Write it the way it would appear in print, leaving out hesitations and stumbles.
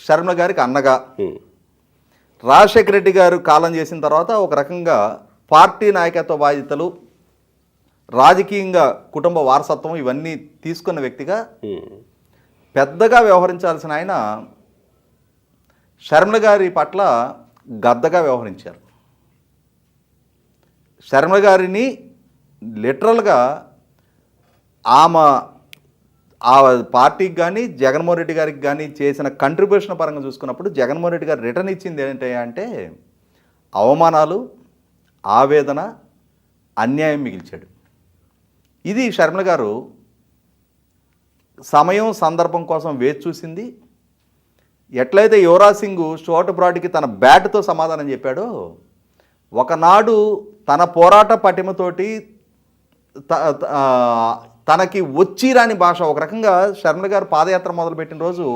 శర్మ గారికి అన్నగా, రాజశేఖర రెడ్డి గారు కాలం చేసిన తర్వాత ఒక రకంగా పార్టీ నాయకత్వ బాధ్యతలు, రాజకీయంగా కుటుంబ వారసత్వం ఇవన్నీ తీసుకున్న వ్యక్తిగా పెద్దగా వ్యవహరించాల్సిన ఆయన శర్మ గారి పట్ల గద్దగా వ్యవహరించారు. శర్మ గారిని లిటరల్గా ఆమె ఆ పార్టీకి కానీ జగన్మోహన్ రెడ్డి గారికి కానీ చేసిన కంట్రిబ్యూషన్ పరంగా చూసుకున్నప్పుడు జగన్మోహన్ రెడ్డి గారు రిటర్న్ ఇచ్చింది ఏంటంటే అవమానాలు, ఆవేదన, అన్యాయం మిగిల్చాడు. ఇది శర్మ గారు సమయం సందర్భం కోసం వేచి చూసింది. ఎట్లయితే యువరాజ్ సింగ్ స్టోట్ బ్రాడ్కి తన బ్యాట్తో సమాధానం చెప్పాడో, ఒకనాడు తన పోరాట పటిమతోటి తనకి వచ్చి రాని భాష ఒక రకంగా శర్మ గారు పాదయాత్ర మొదలుపెట్టిన రోజు